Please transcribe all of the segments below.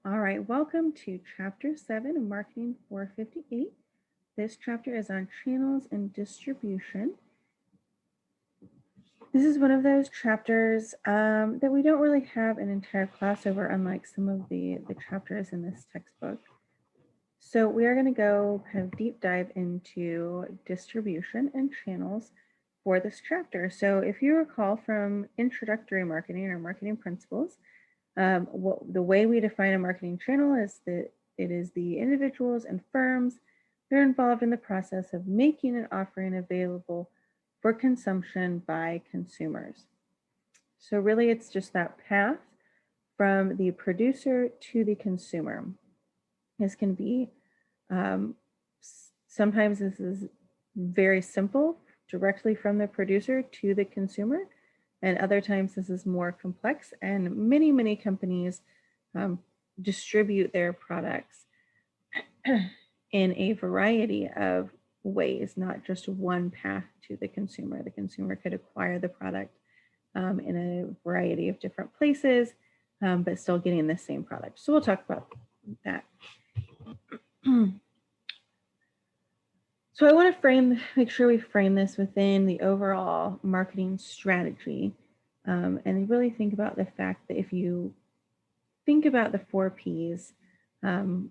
All right, welcome to Chapter 7 of Marketing 458. This chapter is on channels and distribution. This is one of those chapters that we don't really have an entire class over, unlike some of the chapters in this textbook. So we are going to go kind of deep dive into distribution and channels for this chapter. So if you recall from introductory marketing or marketing principles, the way we define a marketing channel is that it is the individuals and firms that are involved in the process of making an offering available for consumption by consumers. So really it's just that path from the producer to the consumer. This can be, sometimes this is very simple, directly from the producer to the consumer. And other times this is more complex, and many companies distribute their products in a variety of ways, not just one path to the consumer. The consumer could acquire the product in a variety of different places, but still getting the same product. So we'll talk about that. So I want to make sure we frame this within the overall marketing strategy, and really think about the fact that if you think about the 4 Ps,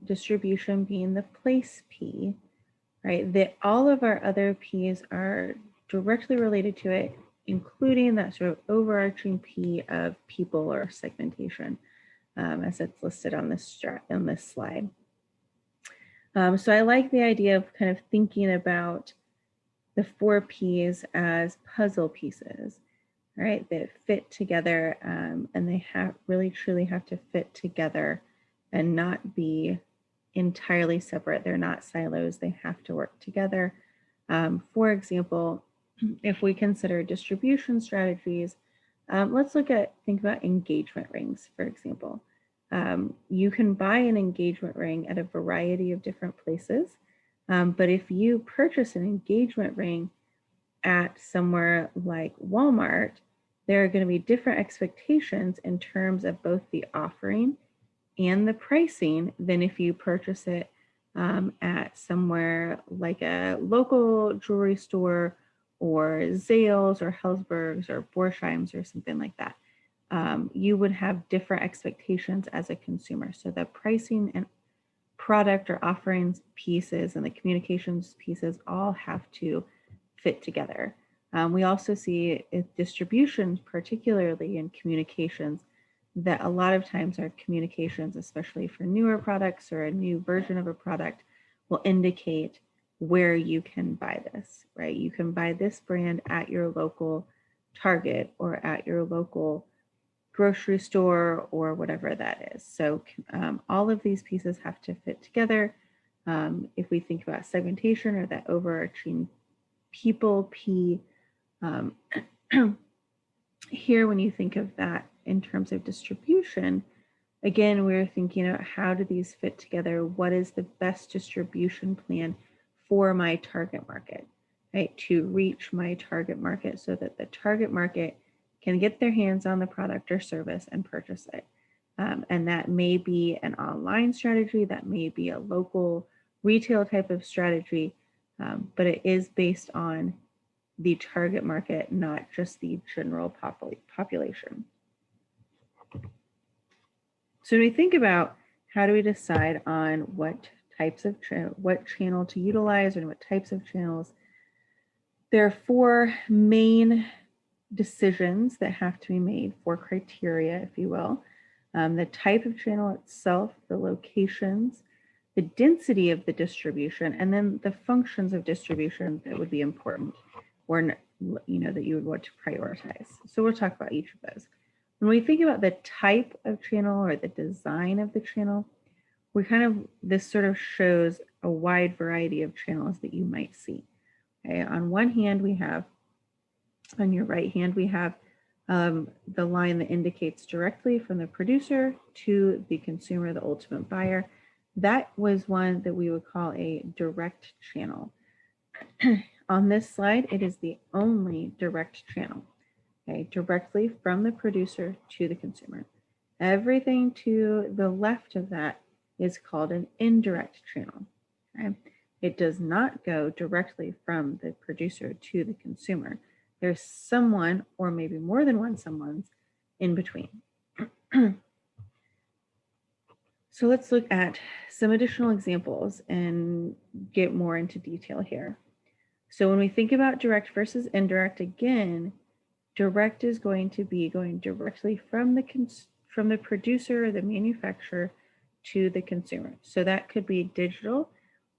distribution being the place P, right, that all of our other Ps are directly related to it, including that sort of overarching P of people or segmentation, as it's listed on this slide. So I like the idea of kind of thinking about the 4 Ps as puzzle pieces, right, that fit together, and they really truly have to fit together and not be entirely separate. They're not silos, they have to work together. For example, if we consider distribution strategies, let's think about engagement rings, for example. You can buy an engagement ring at a variety of different places, but if you purchase an engagement ring at somewhere like Walmart, there are going to be different expectations in terms of both the offering and the pricing than if you purchase it at somewhere like a local jewelry store or Zales or Hellsberg's or Borsheim's or something like that. You would have different expectations as a consumer. So the pricing and product or offerings pieces and the communications pieces all have to fit together. We also see distribution, particularly in communications, that a lot of times our communications, especially for newer products or a new version of a product, will indicate where you can buy this, right? You can buy this brand at your local Target or at your local grocery store or whatever that is. So all of these pieces have to fit together. If we think about segmentation or that overarching people P, here when you think of that in terms of distribution, again, we're thinking about how do these fit together? What is the best distribution plan for my target market, right? To reach my target market so that the target market can get their hands on the product or service and purchase it. And that may be an online strategy, that may be a local retail type of strategy, but it is based on the target market, not just the general population. So when we think about how do we decide on what types of what channel to utilize and what types of channels, there are 4 main decisions that have to be made, 4 criteria, if you will. The type of channel itself, the locations, the density of the distribution, and then the functions of distribution that would be important or that you would want to prioritize. So we'll talk about each of those. When we think about the type of channel or the design of the channel, this sort of shows a wide variety of channels that you might see. Okay, on one hand, on your right hand, we have the line that indicates directly from the producer to the consumer, the ultimate buyer. That was one that we would call a direct channel. On this slide, it is the only direct channel, okay, directly from the producer to the consumer. Everything to the left of that is called an indirect channel. Okay? It does not go directly from the producer to the consumer. There's someone, or maybe more than one someone's, in between. So let's look at some additional examples and get more into detail here. So when we think about direct versus indirect, again, direct is going to be going directly from the producer or the manufacturer to the consumer. So that could be digital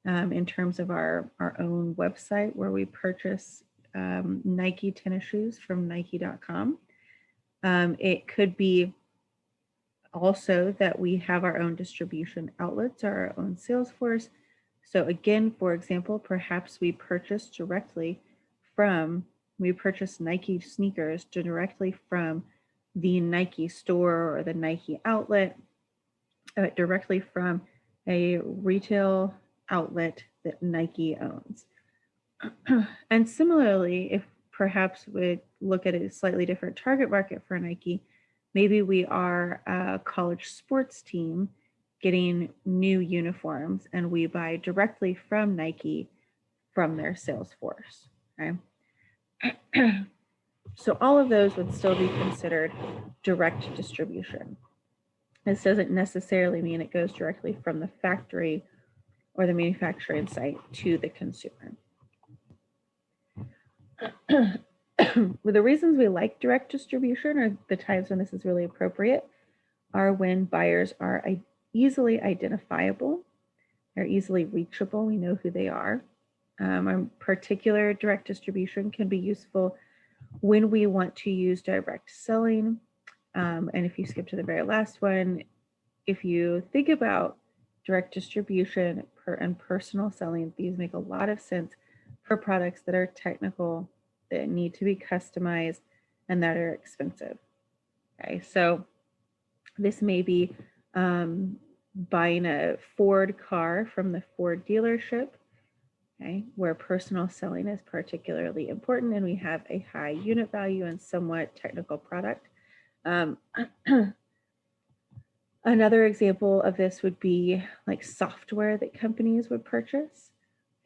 in terms of our own website where we purchase Nike tennis shoes from Nike.com. It could be also that we have our own distribution outlets, our own sales force. So again, for example, perhaps we purchase Nike sneakers directly from the Nike store or the Nike outlet, directly from a retail outlet that Nike owns. And similarly, if perhaps we look at a slightly different target market for Nike, maybe we are a college sports team getting new uniforms and we buy directly from Nike from their sales force. Okay. So all of those would still be considered direct distribution. This doesn't necessarily mean it goes directly from the factory or the manufacturing site to the consumer. The reasons we like direct distribution, or the times when this is really appropriate, are when buyers are easily identifiable, they're easily reachable, we know who they are. A particular direct distribution can be useful when we want to use direct selling. And if you skip to the very last one, if you think about direct distribution and personal selling, these make a lot of sense for products that are technical, that need to be customized, and that are expensive. Okay, so this may be buying a Ford car from the Ford dealership, okay, where personal selling is particularly important and we have a high unit value and somewhat technical product. Another example of this would be like software that companies would purchase.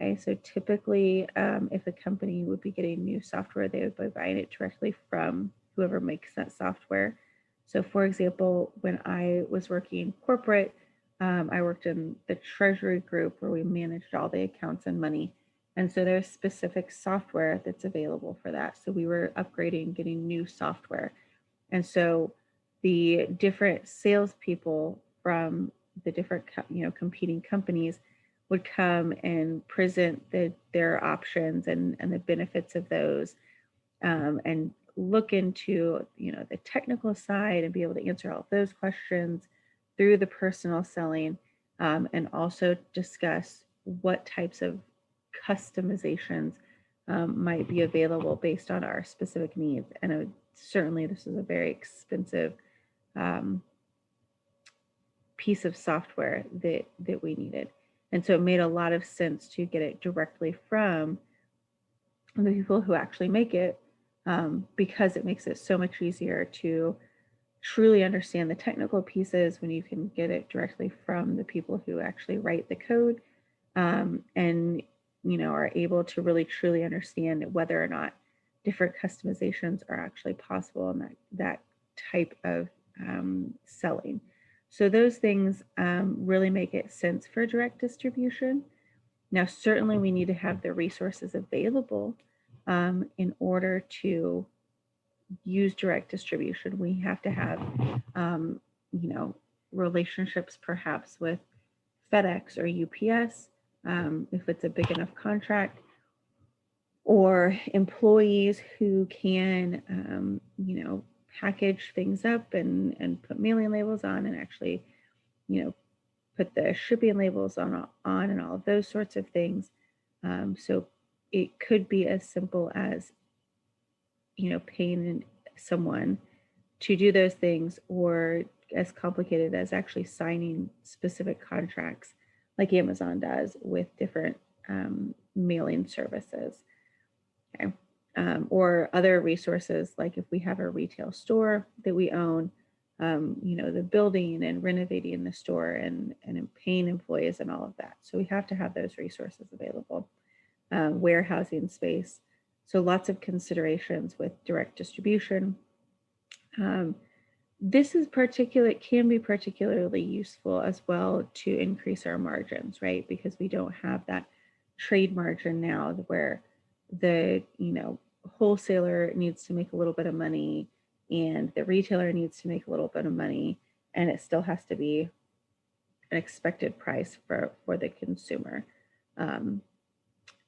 Okay, so typically, if a company would be getting new software, they would be buying it directly from whoever makes that software. So for example, when I was working corporate, I worked in the treasury group where we managed all the accounts and money. And so there's specific software that's available for that. So we were upgrading, getting new software. And so the different salespeople from the different, competing companies would come and present their options and the benefits of those, and look into the technical side and be able to answer all of those questions through the personal selling, and also discuss what types of customizations might be available based on our specific needs. And certainly this is a very expensive piece of software that we needed. And so it made a lot of sense to get it directly from the people who actually make it, because it makes it so much easier to truly understand the technical pieces when you can get it directly from the people who actually write the code, and are able to really truly understand whether or not different customizations are actually possible in that type of selling. So those things really make it sense for direct distribution. Now, certainly we need to have the resources available in order to use direct distribution. We have to have, relationships perhaps with FedEx or UPS, if it's a big enough contract, or employees who can, package things up and put mailing labels on and actually, put the shipping labels on and all of those sorts of things. So it could be as simple as, paying someone to do those things, or as complicated as actually signing specific contracts like Amazon does with different mailing services. Okay. Or other resources, like if we have a retail store that we own, the building and renovating the store and paying employees and all of that. So we have to have those resources available. Warehousing space. So lots of considerations with direct distribution. This can be particularly useful as well to increase our margins, right? Because we don't have that trade margin now where the wholesaler needs to make a little bit of money and the retailer needs to make a little bit of money, and it still has to be an expected price for the consumer.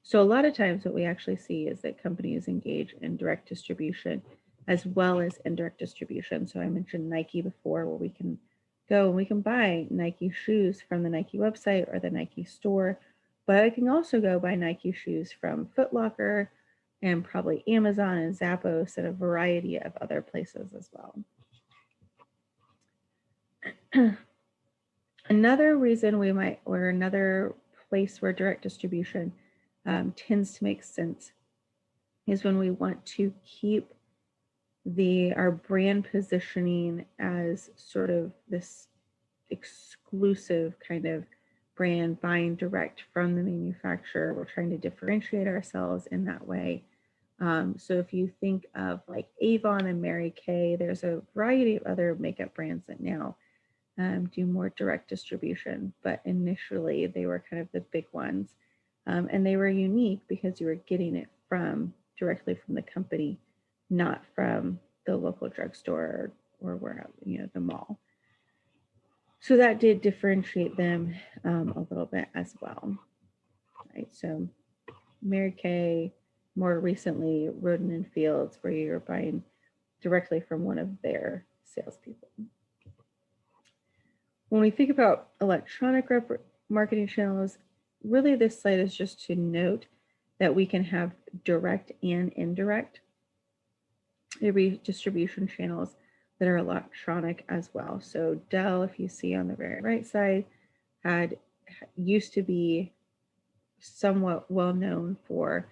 So a lot of times what we actually see is that companies engage in direct distribution as well as indirect distribution. So I mentioned Nike before, where we can go and we can buy Nike shoes from the Nike website or the Nike store, but I can also go buy Nike shoes from Foot Locker and probably Amazon and Zappos and a variety of other places as well. Another reason another place where direct distribution tends to make sense is when we want to keep our brand positioning as sort of this exclusive kind of brand, buying direct from the manufacturer. We're trying to differentiate ourselves in that way. So if you think of like Avon and Mary Kay, there's a variety of other makeup brands that now do more direct distribution, but initially they were kind of the big ones. And they were unique because you were getting it directly from the company, not from the local drugstore or where, the mall. So that did differentiate them a little bit as well. Right. So Mary Kay, more recently, Roden and Fields, where you're buying directly from one of their salespeople. When we think about electronic marketing channels, really this slide is just to note that we can have direct and indirect distribution channels that are electronic as well. So Dell, if you see on the very right side, used to be somewhat well known for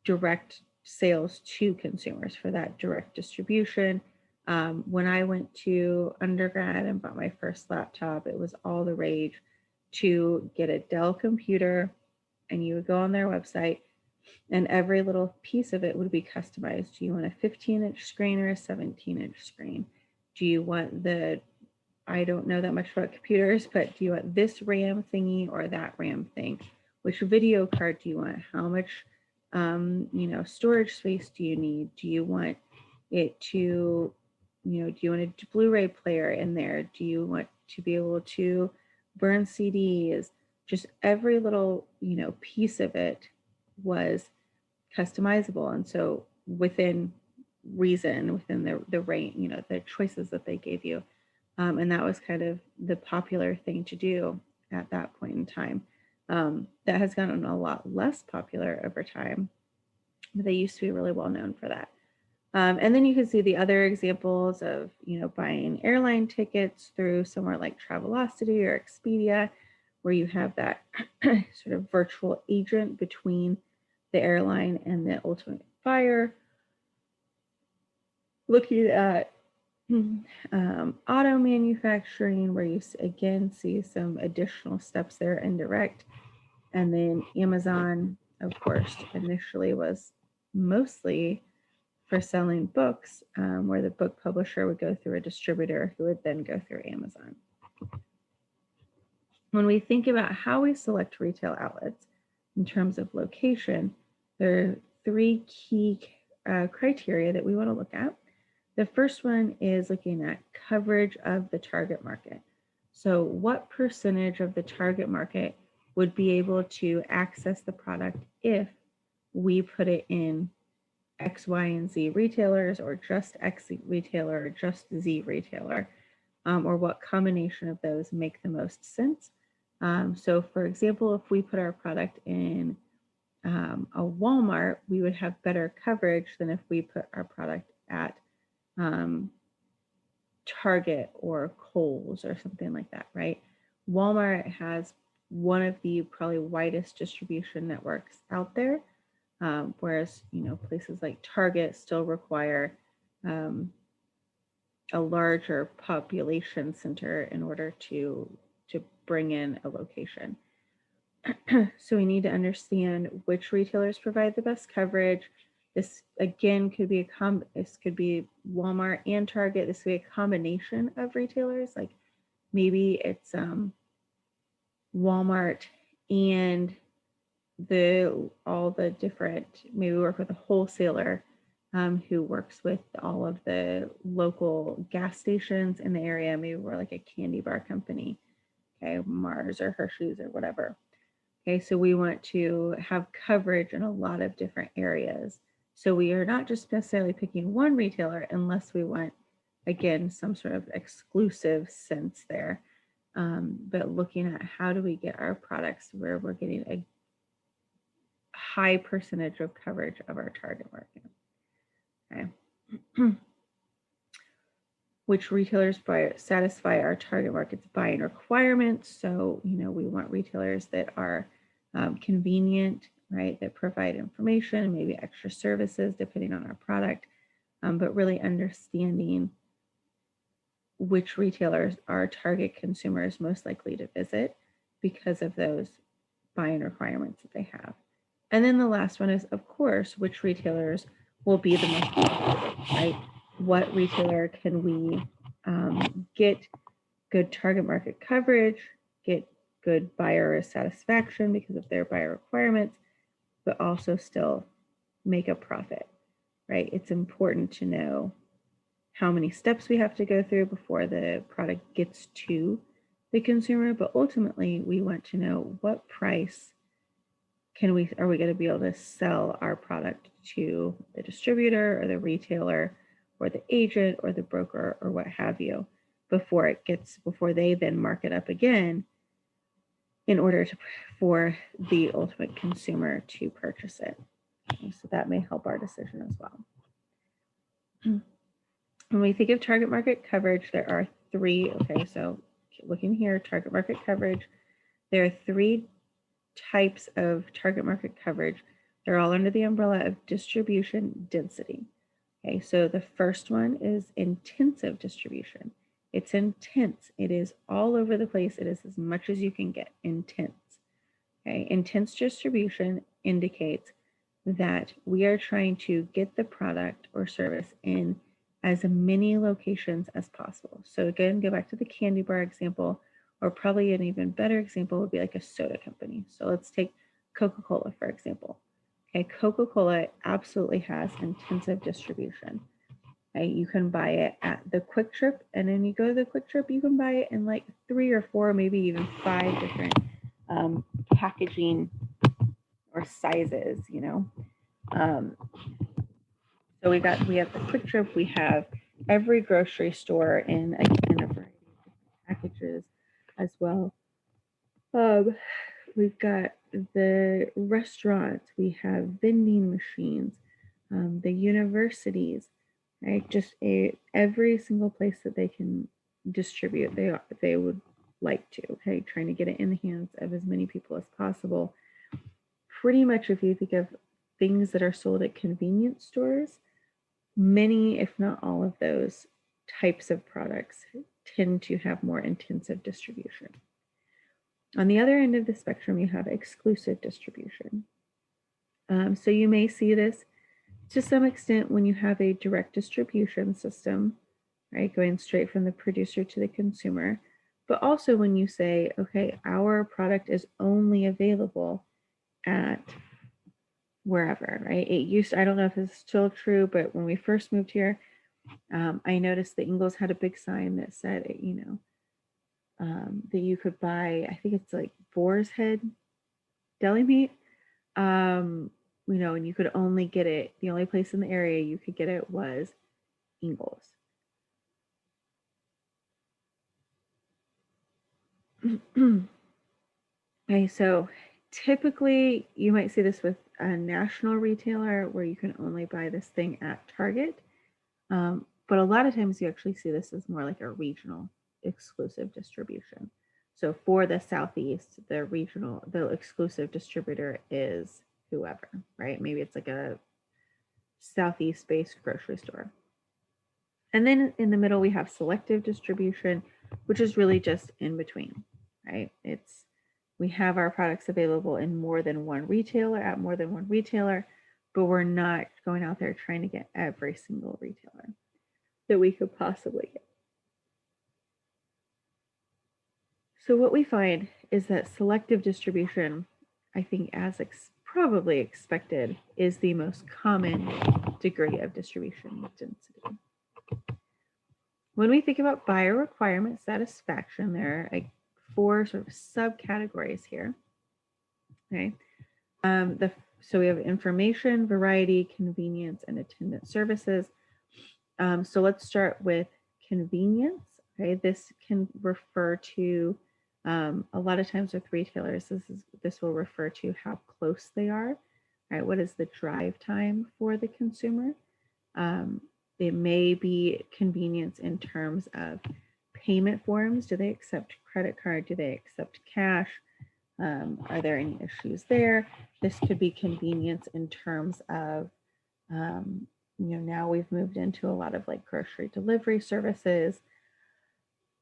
direct sales to consumers, for that direct distribution. When I went to undergrad and bought my first laptop, it was all the rage to get a Dell computer, and you would go on their website and every little piece of it would be customized. Do you want a 15-inch screen or a 17-inch screen? Do you want I don't know that much about computers, but do you want this RAM thingy or that RAM thing? Which video card do you want? How much, storage space do you need? Do you want it to, do you want a Blu-ray player in there? Do you want to be able to burn CDs? Just every little, piece of it was customizable. And so within reason, within the range, the choices that they gave you. And that was kind of the popular thing to do at that point in time. That has gotten a lot less popular over time, but they used to be really well known for that. And then you can see the other examples of, buying airline tickets through somewhere like Travelocity or Expedia, where you have that sort of virtual agent between the airline and the ultimate buyer. Looking at auto manufacturing, where you again see some additional steps there, indirect. And then Amazon, of course, initially was mostly for selling books, where the book publisher would go through a distributor who would then go through Amazon. When we think about how we select retail outlets in terms of location, there are three key criteria that we want to look at. The first one is looking at coverage of the target market. So what percentage of the target market would be able to access the product if we put it in X, Y, and Z retailers, or just X retailer, or just Z retailer, or what combination of those make the most sense. So for example, if we put our product in a Walmart, we would have better coverage than if we put our product at Target or Kohl's or something like that, right? Walmart has one of the probably widest distribution networks out there, whereas places like Target still require a larger population center in order to bring in a location. So we need to understand which retailers provide the best coverage. This again could be this could be Walmart and Target. This could be a combination of retailers. Like maybe it's Walmart and all the different, maybe work with a wholesaler who works with all of the local gas stations in the area. Maybe we're like a candy bar company, okay, Mars or Hershey's or whatever. Okay, so we want to have coverage in a lot of different areas. So we are not just necessarily picking one retailer unless we want, again, some sort of exclusive sense there. But looking at how do we get our products where we're getting a high percentage of coverage of our target market. Okay. Which retailers satisfy our target market's buying requirements. So, we want retailers that are convenient, right, that provide information, maybe extra services depending on our product, but really understanding which retailers our target consumer is most likely to visit because of those buying requirements that they have. And then the last one is, of course, which retailers will be the most profitable, right? What retailer can we get good target market coverage, get good buyer satisfaction because of their buyer requirements, but also still make a profit, right? It's important to know how many steps we have to go through before the product gets to the consumer, but ultimately we want to know what price are we going to be able to sell our product to the distributor or the retailer or the agent or the broker or what have you before they then mark it up again in order for the ultimate consumer to purchase it. Okay, so that may help our decision as well. When we think of target market coverage, there are three. Okay, so looking here, target market coverage, there are three types of target market coverage. They're all under the umbrella of distribution density. Okay, so the first one is intensive distribution. It's intense. It is all over the place. It is as much as you can get. Intense. Okay, intense distribution indicates that we are trying to get the product or service in as many locations as possible. So again, go back to the candy bar example, or probably an even better example would be like a soda company. So let's take Coca-Cola, for example. Okay, Coca-Cola absolutely has intensive distribution. Okay, you can buy it at the Quick Trip, and then you go to the Quick Trip, you can buy it in like 3 or 4, maybe even 5 different packaging or sizes, So we have the Quick Trip, we have every grocery store in, again, a variety of different packages as well. We've got the restaurants, we have vending machines, the universities, right? Just every single place that they can distribute, they would like to, okay, trying to get it in the hands of as many people as possible. Pretty much if you think of things that are sold at convenience stores, many, if not all of those types of products tend to have more intensive distribution. On the other end of the spectrum, you have exclusive distribution. So you may see this to some extent when you have a direct distribution system, right, going straight from the producer to the consumer, but also when you say, okay, our product is only available at wherever, right? I don't know if it's still true, but when we first moved here, I noticed the Ingles had a big sign that said, that you could buy, I think it's like boar's head deli meat, and you could only get it, the only place in the area you could get it was Ingles. Okay, so typically you might see this with a national retailer where you can only buy this thing at Target. But a lot of times you actually see this as more like a regional exclusive distribution. So for the Southeast, the exclusive distributor is whoever, right? Maybe it's like a Southeast based grocery store. And then in the middle, we have selective distribution, which is really just in between, right? We have our products available in more than one retailer, at more than one retailer, but we're not going out there trying to get every single retailer that we could possibly get. So what we find is that selective distribution, I think as probably expected, is the most common degree of distribution density. When we think about buyer requirement satisfaction, there are 4 sort of subcategories here. Okay. So we have information, variety, convenience, and attendant services. So let's start with convenience. Okay, this can refer to a lot of times with retailers. This will refer to how close they are. Right, what is the drive time for the consumer? It may be convenience in terms of payment forms. Do they accept credit card? Do they accept cash? Are there any issues there? This could be convenience in terms of, now we've moved into a lot of like grocery delivery services,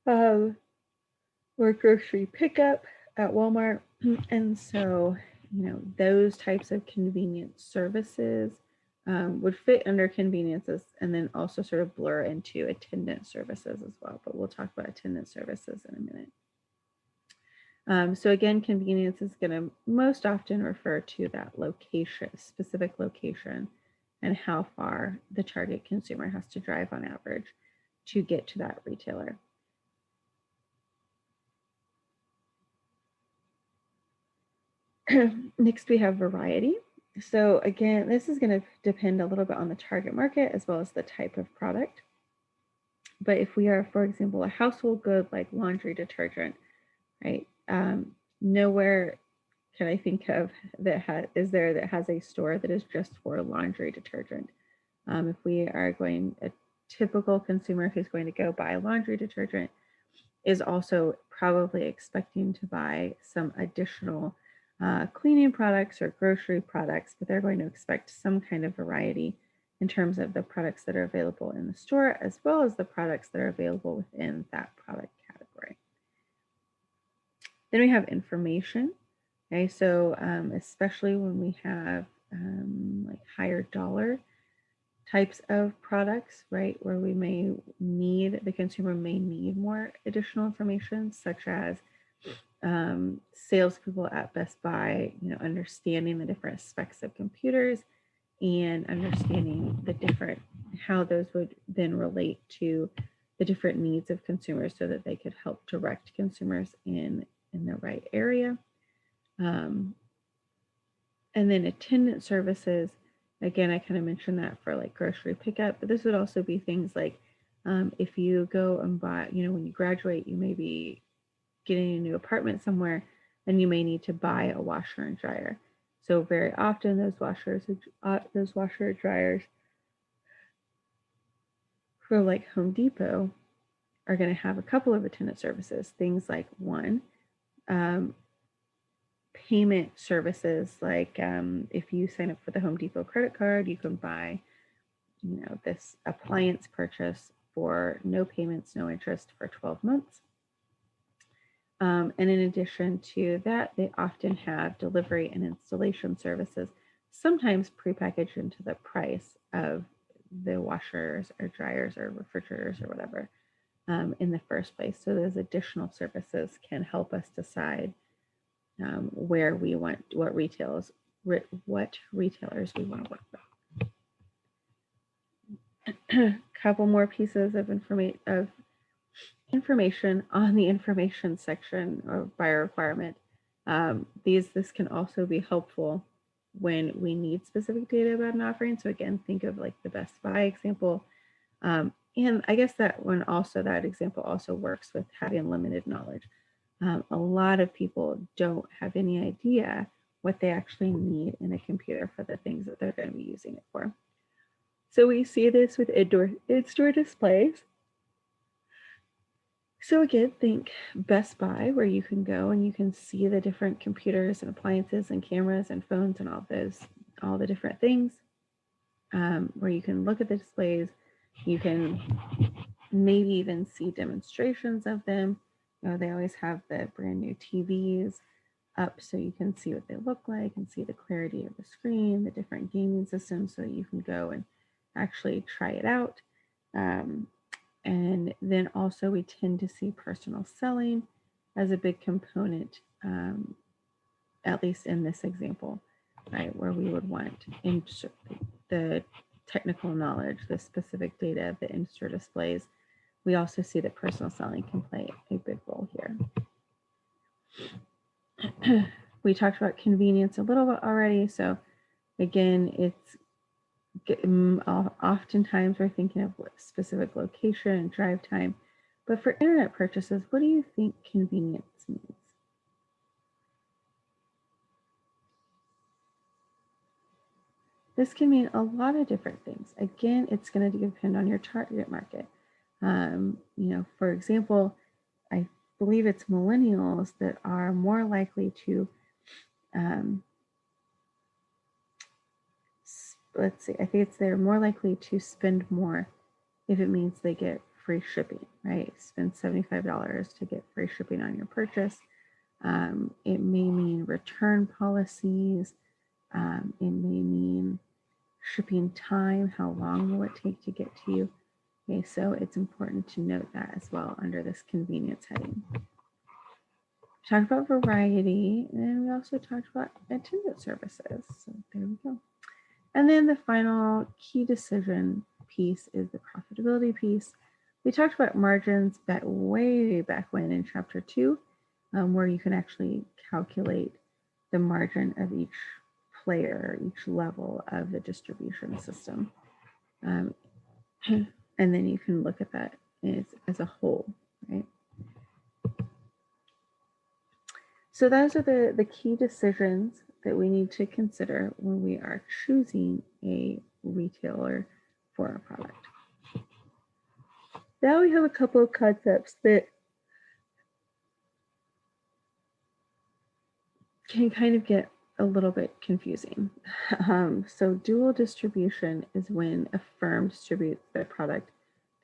or grocery pickup at Walmart. And so, those types of convenience services would fit under conveniences and then also sort of blur into attendant services as well. But we'll talk about attendant services in a minute. So again, convenience is going to most often refer to that specific location, and how far the target consumer has to drive on average to get to that retailer. Next, we have variety. So again, this is going to depend a little bit on the target market as well as the type of product. But if we are, for example, a household good like laundry detergent, right? Nowhere can I think of that has a store that is just for laundry detergent. If we are a typical consumer who's going to go buy laundry detergent is also probably expecting to buy some additional cleaning products or grocery products, but they're going to expect some kind of variety in terms of the products that are available in the store, as well as the products that are available within that product category. Then we have information. Okay, so especially when we have like higher dollar types of products, right, where the consumer may need more additional information, such as salespeople at Best Buy, understanding the different specs of computers and understanding how those would then relate to the different needs of consumers so that they could help direct consumers in the right area. And then attendant services, again, I kind of mentioned that for like grocery pickup, but this would also be things like if you go and buy, when you graduate, you may be getting a new apartment somewhere and you may need to buy a washer and dryer. So very often those washer dryers for like Home Depot are going to have a couple of attendant services, things like one, payment services, like if you sign up for the Home Depot credit card, you can buy, this appliance purchase for no payments, no interest for 12 months. And in addition to that, they often have delivery and installation services, sometimes prepackaged into the price of the washers or dryers or refrigerators or whatever in the first place. So those additional services can help us decide what retailers we want to work with. A couple more pieces of information on the information section or buyer requirement. This can also be helpful when we need specific data about an offering. So again, think of like the Best Buy example. And I guess that example also works with having limited knowledge. A lot of people don't have any idea what they actually need in a computer for the things that they're going to be using it for. So we see this with in-store displays. So again, think Best Buy, where you can go and you can see the different computers and appliances and cameras and phones and all the different things, where you can look at the displays You can maybe even see demonstrations of them. They always have the brand new TVs up so you can see what they look like and see the clarity of the screen, the different gaming systems, so that you can go and actually try it out. And then also we tend to see personal selling as a big component, at least in this example, right, where we would want the technical knowledge, the specific data of the in-store displays. We also see that personal selling can play a big role here. We talked about convenience a little bit already. So again, it's oftentimes we're thinking of specific location and drive time. But for internet purchases, what do you think convenience means? This can mean a lot of different things. Again, it's going to depend on your target market. For example, I believe it's millennials that are more likely to, let's see, I think they're more likely to spend more if it means they get free shipping, right? Spend $75 to get free shipping on your purchase. It may mean return policies. It may mean shipping time. How long will it take to get to you? Okay, so it's important to note that as well under this convenience heading. We talked about variety, and we also talked about attendant services. So there we go. And then the final key decision piece is the profitability piece. We talked about margins way back when in chapter 2, where you can actually calculate the margin of each player, each level of the distribution system. And then you can look at that as a whole, right? So those are the key decisions that we need to consider when we are choosing a retailer for a product. Now we have a couple of concepts that can kind of get a little bit confusing. So dual distribution is when a firm distributes their product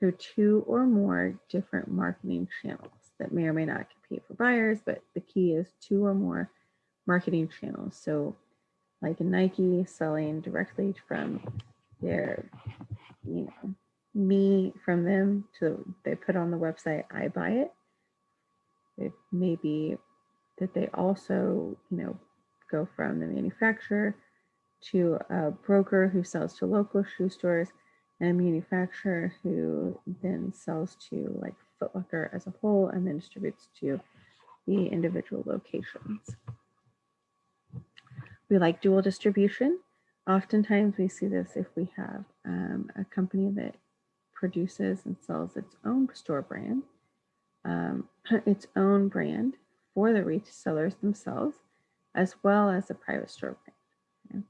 through 2 or more different marketing channels that may or may not compete for buyers, but the key is 2 or more marketing channels. So like a Nike selling directly from their, me from them to they put on the website, I buy it. It may be that they also, go from the manufacturer to a broker who sells to local shoe stores and a manufacturer who then sells to like Foot Locker as a whole and then distributes to the individual locations. We like dual distribution. Oftentimes we see this if we have a company that produces and sells its own store brand, its own brand for the resellers themselves, as well as a private store brand. Okay?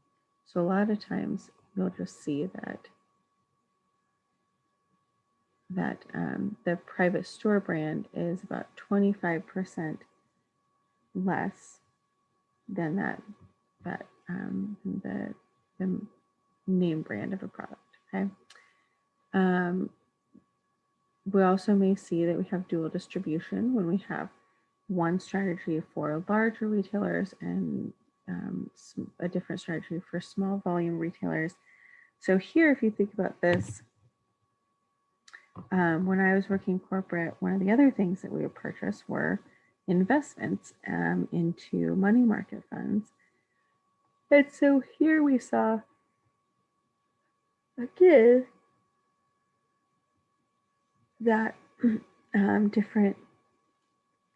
So a lot of times you'll just see that the private store brand is about 25% less than the name brand of a product. Okay. We also may see that we have dual distribution when we have one strategy for larger retailers and a different strategy for small volume retailers. So here, if you think about this, when I was working corporate, one of the other things that we would purchase were investments into money market funds. And so here we saw, again, that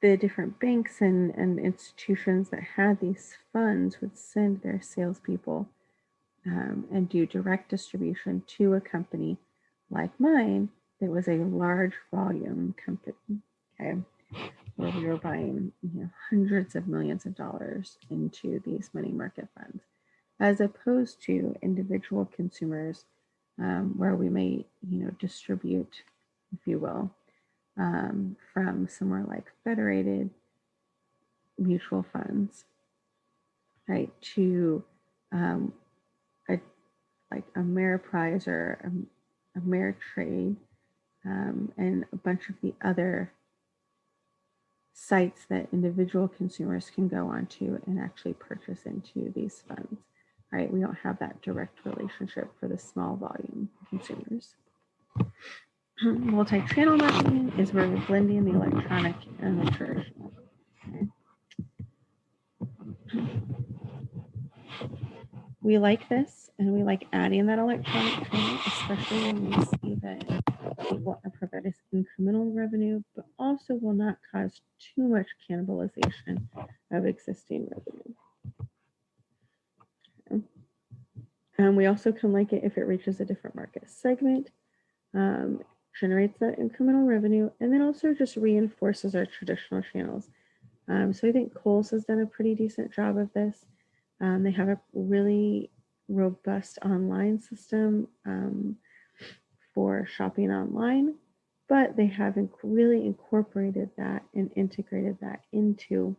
the different banks and institutions that had these funds would send their salespeople and do direct distribution to a company like mine that was a large volume company, okay, where we were buying hundreds of millions of dollars into these money market funds, as opposed to individual consumers where we may distribute, if you will, from somewhere like Federated mutual funds, right, to like Ameriprise or Ameritrade, and a bunch of the other sites that individual consumers can go onto and actually purchase into these funds. Right? We don't have that direct relationship for the small volume consumers. Multi-channel marketing is where we're blending the electronic and the traditional. Okay. We like this, and we like adding that electronic channel, especially when we see that it will provide us incremental revenue, but also will not cause too much cannibalization of existing revenue. Okay. We also can like it if it reaches a different market segment, generates that incremental revenue, and then also just reinforces our traditional channels. So I think Kohl's has done a pretty decent job of this. They have a really robust online system for shopping online, but they have really incorporated that and integrated that into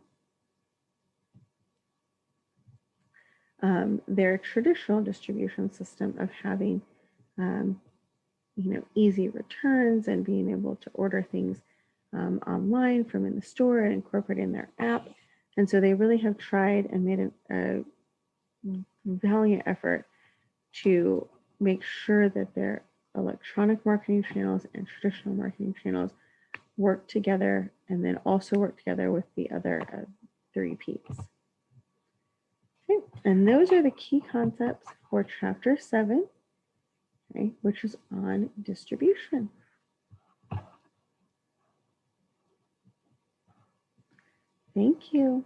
their traditional distribution system of having, easy returns and being able to order things online from in the store and incorporate in their app. And so they really have tried and made a valiant effort to make sure that their electronic marketing channels and traditional marketing channels work together, and then also work together with the other 3 Ps. Okay, and those are the key concepts for Chapter 7, okay, which is on distribution. Thank you.